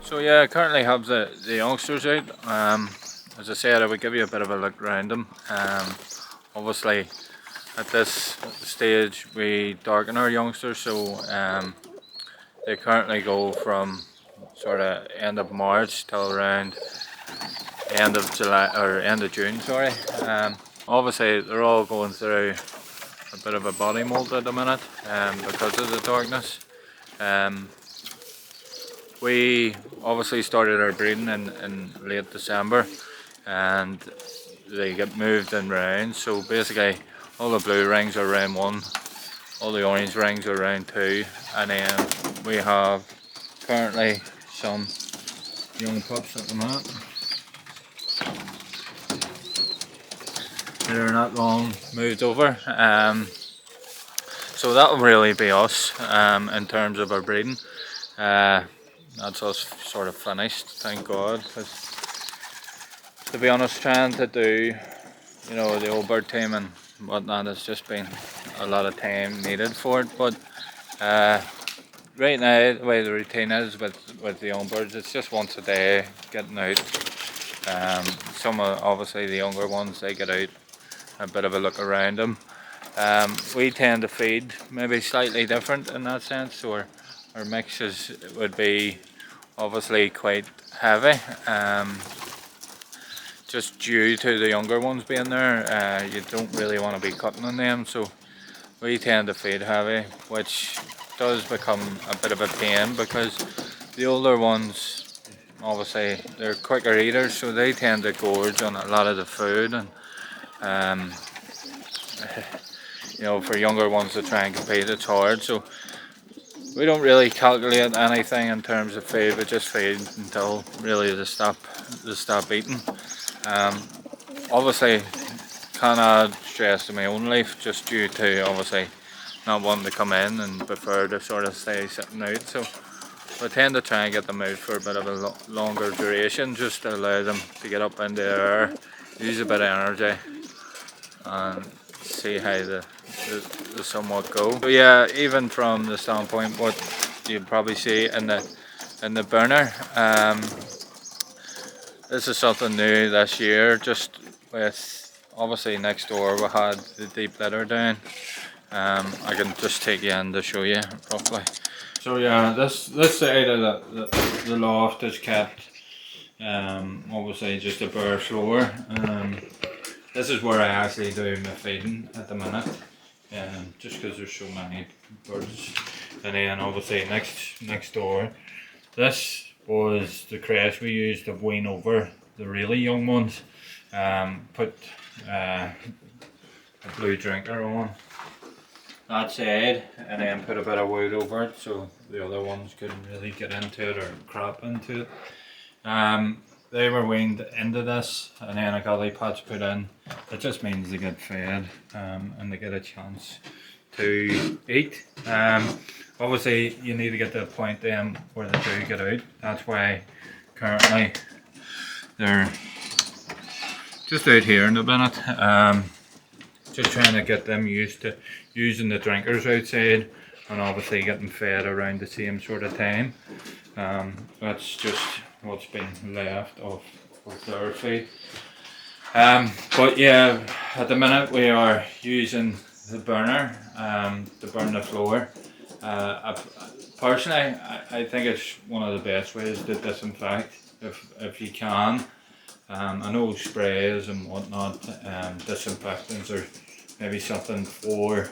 So yeah, I currently have the youngsters out. As I said, I would give you a bit of a look around them. Obviously, at this stage, we darken our youngsters, so they currently go from sort of end of March till around end of July or end of June. Sorry. Obviously, they're all going through a bit of a body mold at the minute because of the darkness. Um, We obviously started our breeding in late December and they get moved in rounds. So basically all the blue rings are round 1, all the orange rings are round 2, and then we have currently some young pups at the minute. They're not long moved over. So that will really be us in terms of our breeding. That's us sort of finished, thank God. Because to be honest, trying to do, the old bird team and whatnot has just been a lot of time needed for it. But right now, the way the routine is with the young birds, it's just once a day getting out. Some of obviously the younger ones, they get out, a bit of a look around them. We tend to feed maybe slightly different in that sense, so our mixes would be obviously quite heavy. Just due to the younger ones being there, you don't really want to be cutting on them, so we tend to feed heavy, which does become a bit of a pain because the older ones, obviously, they're quicker eaters, so they tend to gorge on a lot of the food, and for younger ones to try and compete, it's hard. So we don't really calculate anything in terms of food. We just feed until really they stop eating. Obviously, can't add stress to my own life just due to obviously not wanting to come in and prefer to sort of stay sitting out. So we tend to try and get them out for a bit of a longer duration, just to allow them to get up into the air, use a bit of energy, and see how the somewhat go. So yeah, even from the standpoint what you probably see in the burner, this is something new this year. Just with obviously next door we had the deep litter down. I can just take you in to show you roughly. So yeah, this side of the loft is kept obviously just a bare floor. This is where I actually do my feeding at the minute, just because there's so many birds. And then obviously next door, this was the crèche we used to wean over the really young ones. Put a blue drinker on that side, and then put a bit of wood over it so the other ones couldn't really get into it or crap into it. They were weaned into this, and then a gully patch put in. It just means they get fed and they get a chance to eat. Obviously you need to get to the point then where they do get out. That's why currently they're just out here in a minute. Just trying to get them used to using the drinkers outside, and obviously getting fed around the same sort of time. That's just what's been left of their feed. But yeah, at the minute we are using the burner to burn the floor. Personally, I think it's one of the best ways to disinfect if you can. I know sprays and whatnot, disinfectants are maybe something for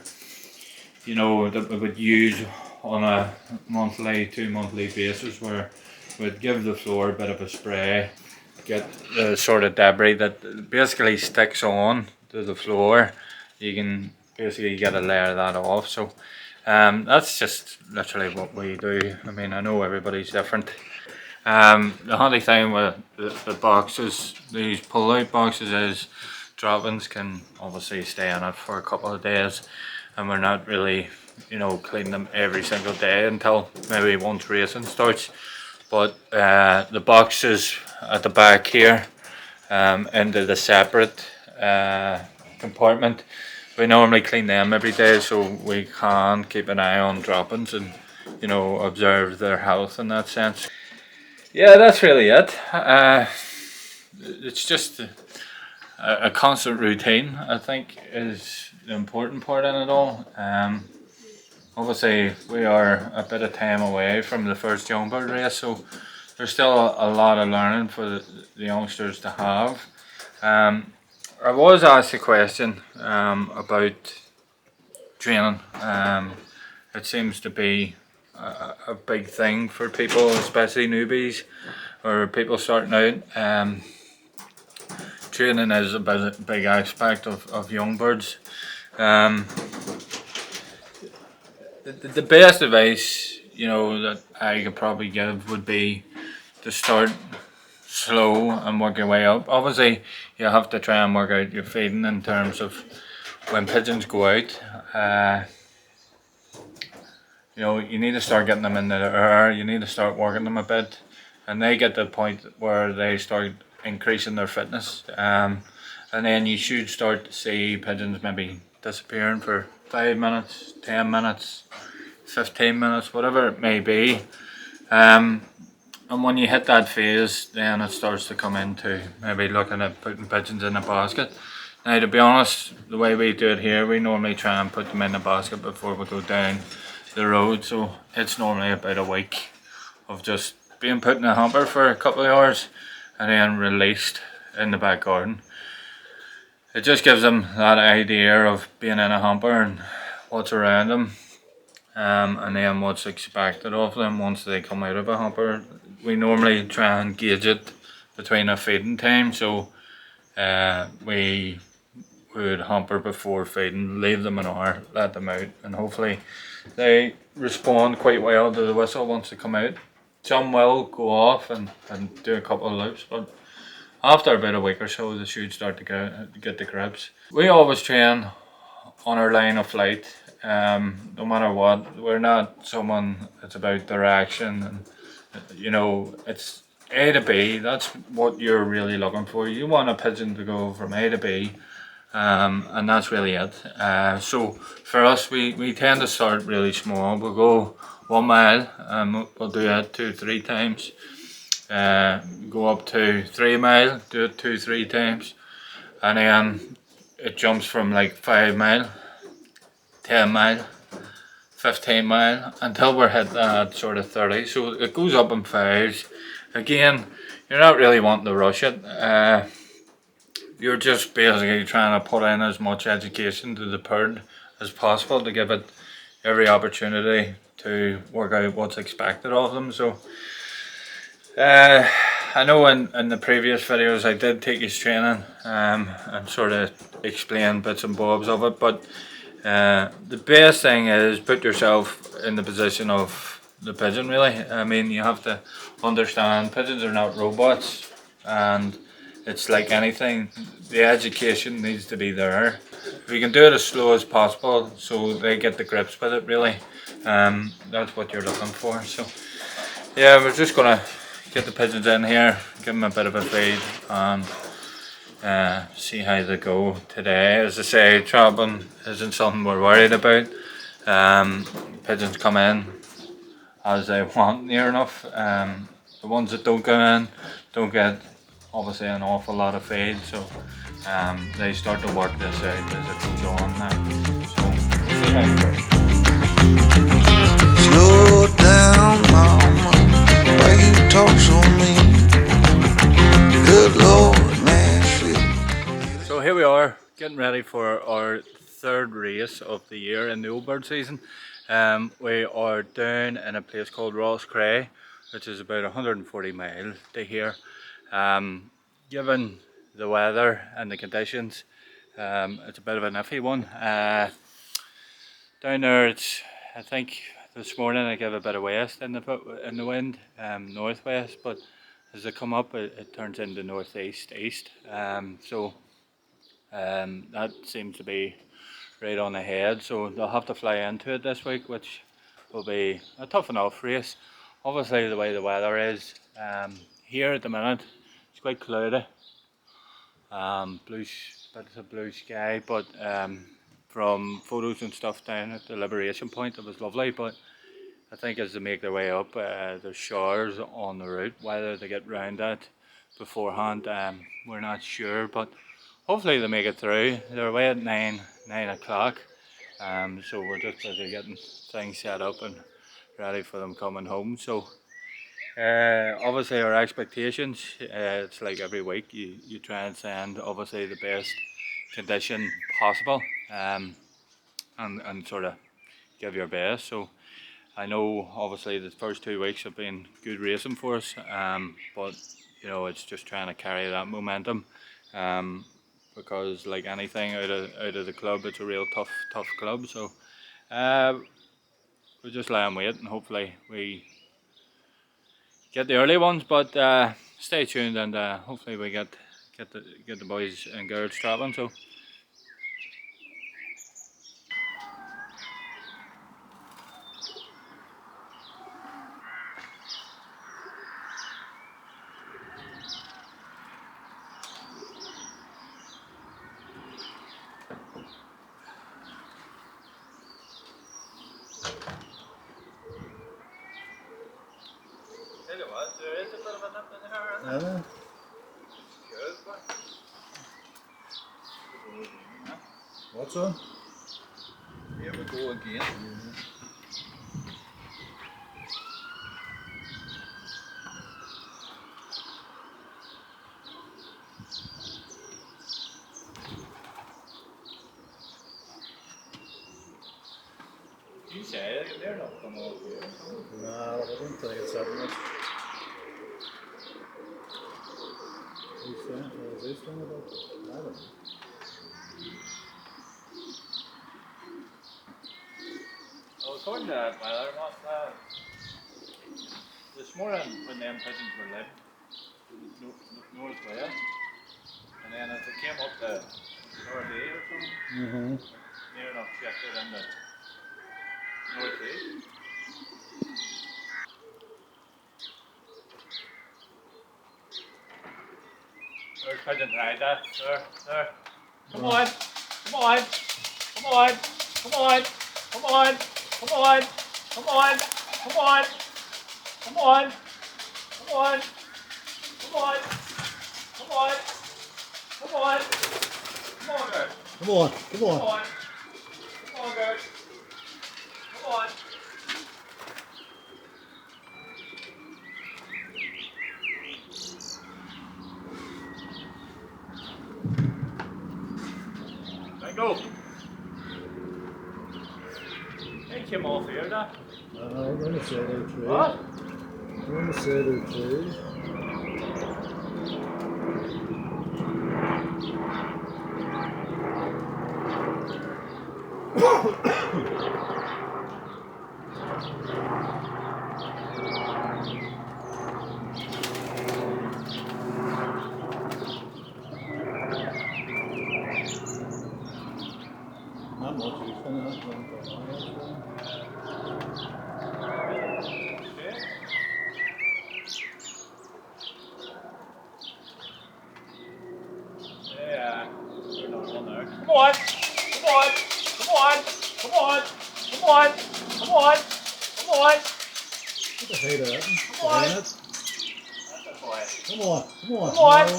that we would use on a monthly, 2-monthly basis, where we'd give the floor a bit of a spray, get the sort of debris that basically sticks on to the floor. You can basically get a layer of that off. So that's just literally what we do. I mean, I know everybody's different. The handy thing with the boxes, these pull-out boxes, is droppings can obviously stay in it for a couple of days, and we're not really cleaning them every single day until maybe once racing starts. But the boxes at the back here into the separate compartment, we normally clean them every day, so we can keep an eye on droppings and observe their health in that sense. yeah, that's really it. It's just a constant routine, I think, is the important part in it all. Obviously, we are a bit of time away from the first young bird race, so there's still a lot of learning for the youngsters to have. I was asked a question about training. It seems to be a big thing for people, especially newbies or people starting out. Training is a big aspect of young birds. Um, the best advice, you know, that I could probably give would be to start slow and work your way up. Obviously, you have to try and work out your feeding in terms of when pigeons go out. You know, you need to start getting them in the air. You need to start working them a bit, and they get to the point where they start increasing their fitness. And then you should start to see pigeons maybe disappearing for 5 minutes, 10 minutes, 15 minutes, whatever it may be. And when you hit that phase, then it starts to come into maybe looking at putting pigeons in a basket. Now, to be honest, the way we do it here, we normally try and put them in the basket before we go down the road. So it's normally about a week of just being put in a hamper for a couple of hours and then released in the back garden. It just gives them that idea of being in a hamper and what's around them. And then what's expected of them once they come out of a hamper. We normally try and gauge it between a feeding time, so we would hamper before feeding, leave them an hour, let them out, and hopefully they respond quite well to the whistle once they come out. Some will go off and do a couple of loops, but after about a week or so they should start to get the grips. We always train on our line of flight. No matter what, we're not someone that's about direction, and you know, it's A to B. That's what you're really looking for. You want a pigeon to go from A to B, and that's really it. So for us, we tend to start really small. We'll go 1 mile, we'll do it 2-3 times. Go up to 3 mile, do it 2-3 times, and then it jumps from like 5 mile, 10 mile, 15 mile until we're hit that sort of 30. So it goes up in fives. Again, you're not really wanting to rush it. You're just basically trying to put in as much education to the bird as possible to give it every opportunity to work out what's expected of them. So I know in the previous videos I did take his training and sort of explain bits and bobs of it, but the best thing is put yourself in the position of the pigeon, really. I mean, you have to understand pigeons are not robots, and it's like anything, the education needs to be there. If you can do it as slow as possible so they get the grips with it, really, that's what you're looking for. So yeah, we're just gonna get the pigeons in here, give them a bit of a feed, and see how they go today. As I say, trapping isn't something we're worried about. Pigeons come in as they want near enough. The ones that don't come in don't get obviously an awful lot of feed, so they start to work this out as it goes on now. So we'll see how it goes. Slow down, mama, why you talk so mean? Good Lord, man. So here we are, getting ready for our third race of the year in the old bird season. We are down in a place called Rosscray, which is about 140 miles to here. Given the weather and the conditions, it's a bit of an iffy one. Down there, I think this morning I gave a bit of west in the wind, northwest, but as I come up, it turns into northeast east. That seems to be right on ahead, so they'll have to fly into it this week, which will be a tough enough race. Obviously, the way the weather is here at the minute, it's quite cloudy. Bits of blue sky, but from photos and stuff down at the Liberation Point, it was lovely. But I think as they make their way up, there's showers on the route. Whether they get round that beforehand, we're not sure, but hopefully they make it through. They're away at 9 o'clock, so we're just busy getting things set up and ready for them coming home. So obviously our expectations, it's like every week you try and send obviously the best condition possible, and sort of give your best. So I know obviously the first 2 weeks have been good racing for us, but you know, it's just trying to carry that momentum, because like anything out of the club, it's a real tough club. So we just lie and wait, and hopefully we get the early ones. But stay tuned, and hopefully we get the boys and girls traveling. So. Tell you what, there is a bit of a nip in here, isn't there? Good, but... What's on? Here we go again. You say they're not coming up here. No, I don't think it's that much. Is this thing about? I don't know. Well, according to that weather, this morning when them pigeons were living, it was northwest, and then as it came up the northeast or something, near enough shifted into northeast. There's pigeons right there. There. Come on! Come on! Come on! Come on! Come on! Come on! Come on! Come on! Come on! Come on! Come on! Come on! Come on! Come on, girl! Come on, come Come on. on! Come on, girl! Come on! Let go! They came off here, now. I'm going to say they're true. What? I'm going to say they're true. Not much use in that one. Yeah, they're not on there. Come on! Come on! Come on! Come on! Come on! Come on! Come on! Put the height of that. Come on! That's a boy. Come on, come on. Come on. No.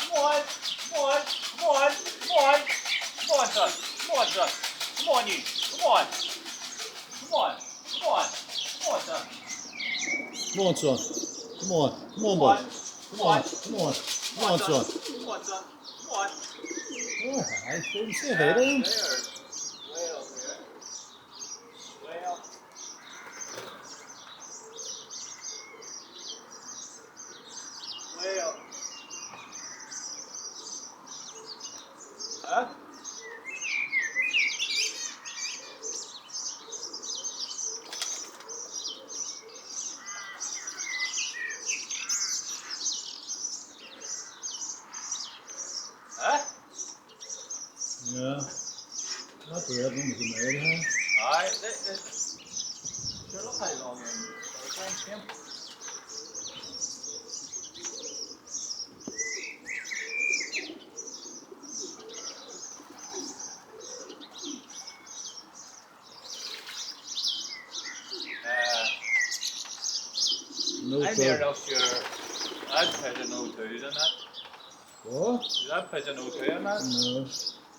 Come on! Come on! Come on! Come on! Come on, son! Come on, son! Come on, you! Come on! Come on! Come on! Come on, son! Come on, son. Come on. Come on, boy. Come on. Come on. Come on, son. Come on, son! Come on! Oh, I didn't say height of him. Way up here. Way up. Way up. Huh? Huh? Yeah. Not the red one, was the red one. Alright, sure look how long in Kim. No I'm clue. near enough sure that's pigeon 02, isn't it? What? Is that pigeon 02 in that? No.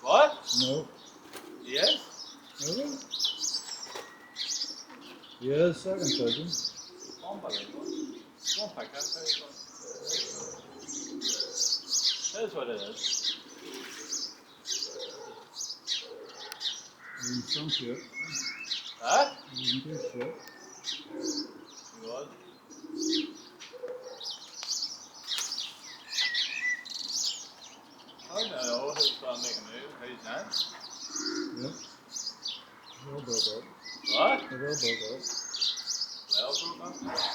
What? No. Yes? Okay. Yeah, second pigeon. Unbelievable. One pick that pigeon. That's what it is. In some shit. Huh? In good shit. He was. I don't know who's going to make a move, who's not. Yep. They're all broke up. What? They're all broke up. Well, broke up.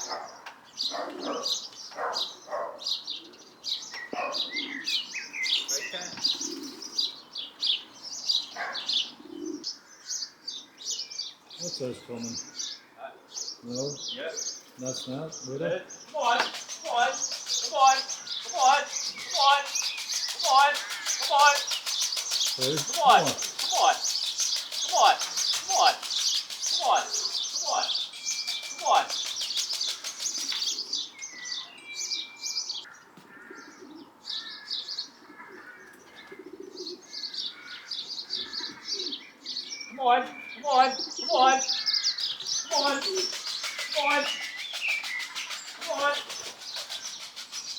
Right, Ken? What's this coming? No, Yeah. that's not. Wait Come up. on, come on, come on, come on, come on, come on, come on, Two. come on, come on, come on, come on, come on, come on, come on. Come on, come on, come on, come on, come on, come on,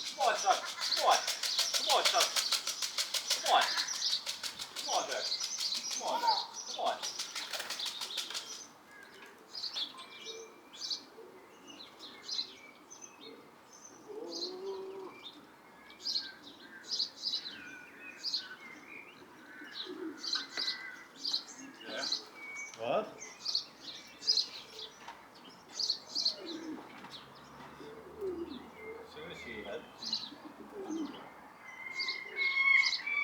come on, son, come on, come on, son, come on, come on there, come on there, come on. Yeah. What? As soon as she hit,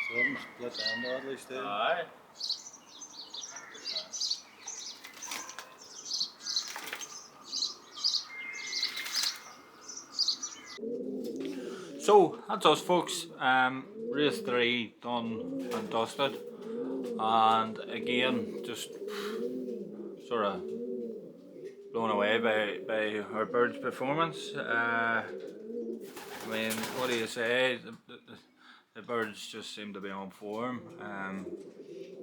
Something split the end at least there. aye. So that's us, folks. Race 3 done and dusted, and again, just sort of blown away by our bird's performance. I mean, what do you say? The birds just seem to be on form.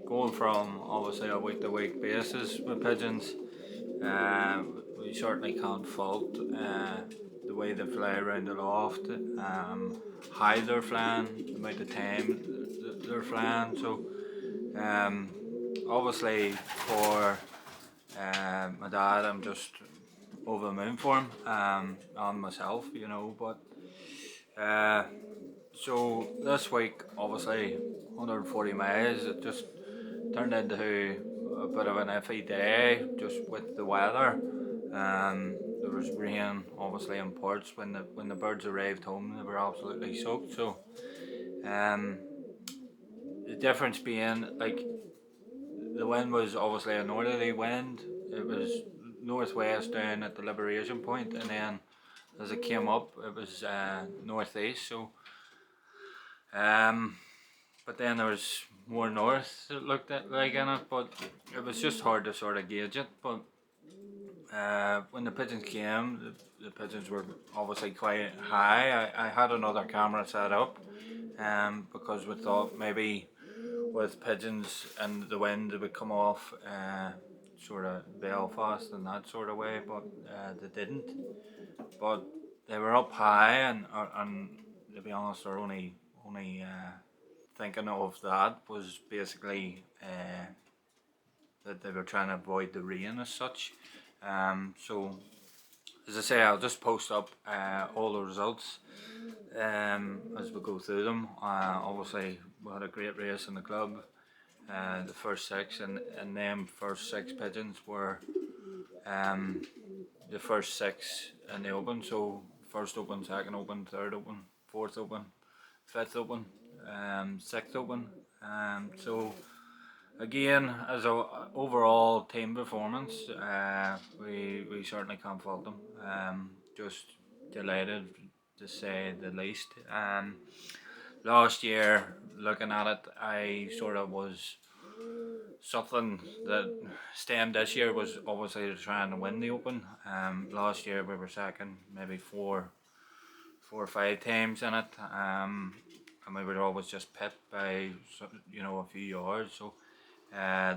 Going from obviously a week to week basis with pigeons, we certainly can't fault the way they fly around the loft, how they're flying, the amount of time they're flying. So, obviously, for my dad, I'm just over the moon for him, and myself, you know. But so this week, obviously, 140 miles, it just turned into a bit of an iffy day just with the weather. There was rain, obviously, in parts. When the birds arrived home, they were absolutely soaked. So, um, the difference being, like, the wind was obviously a northerly wind. It was northwest down at the liberation point, and then as it came up, it was northeast. So, but then there was more north. It looked like in it, but it was just hard to sort of gauge it. But when the pigeons came, the pigeons were obviously quite high. I had another camera set up, because we thought maybe with pigeons and the wind, it would come off sort of Belfast and that sort of way, but they didn't. But they were up high, and to be honest, our only thinking of that was basically that they were trying to avoid the rain as such. So as I say, I'll just post up all the results as we go through them. Obviously, we had a great race in the club. The first six, and them first six pigeons were the first six in the open. So first open, second open, third open, fourth open, fifth open, sixth open. So again, as a overall team performance, we certainly can't fault them. Just delighted to say the least. Last year, looking at it, I sort of was something that stemmed this year was obviously to try and win the Open. Last year we were second, maybe four or five times in it, and we were always just pipped by a few yards. So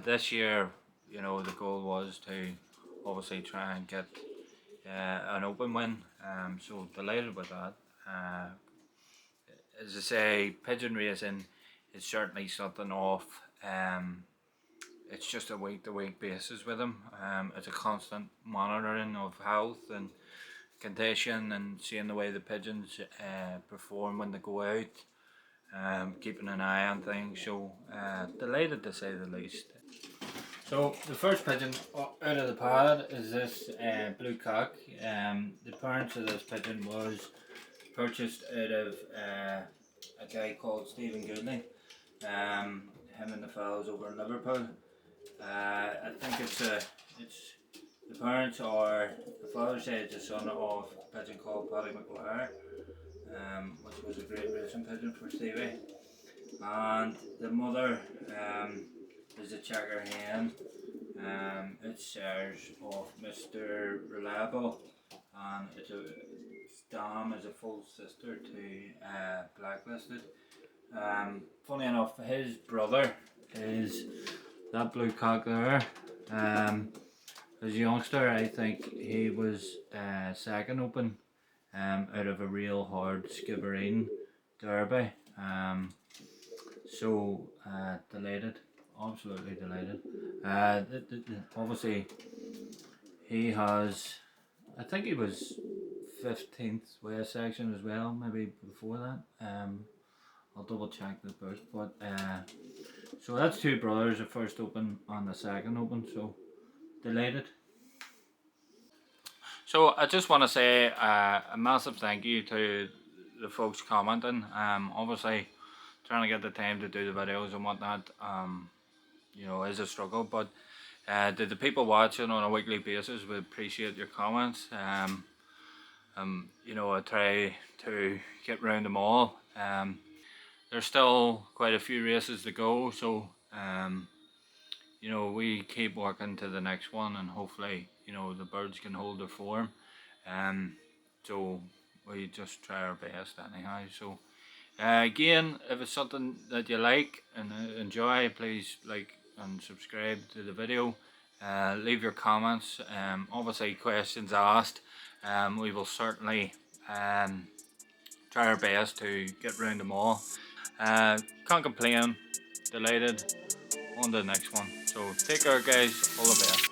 this year, the goal was to obviously try and get an Open win. So delighted with that. As I say, pigeon racing is certainly something off. It's just a week to week basis with them. It's a constant monitoring of health and condition and seeing the way the pigeons perform when they go out, keeping an eye on things. So delighted to say the least. So the first pigeon out of the pad is this blue cock. The parents of this pigeon was purchased out of a guy called Stephen Goodley. Him and the fellows over in Liverpool. I think it's the parents are, the father said the son of a pigeon called Paddy McGuire, which was a great racing pigeon for Stevie, and the mother is a checker hen. It's shares of Mr. Reliable, and Dam is a full sister to Blacklisted. Funny enough, his brother is that blue cock there. As a youngster, I think he was second Open out of a real hard skibbereen derby. So delighted, absolutely delighted. Obviously, he has, I think he was 15th West section as well, maybe before that. I'll double check the book, but so that's two brothers, the first Open and the second Open, so delighted. So I just want to say a massive thank you to the folks commenting. Obviously trying to get the time to do the videos and whatnot, is a struggle, but to the people watching on a weekly basis, we appreciate your comments. I try to get round them all. There's still quite a few races to go, so we keep working to the next one, and hopefully the birds can hold their form. So we just try our best anyhow. So again, if it's something that you like and enjoy, please like and subscribe to the video. Leave your comments. Obviously questions asked. We will certainly try our best to get round them all. Can't complain. Delighted. On to the next one. So take care, guys. All the best.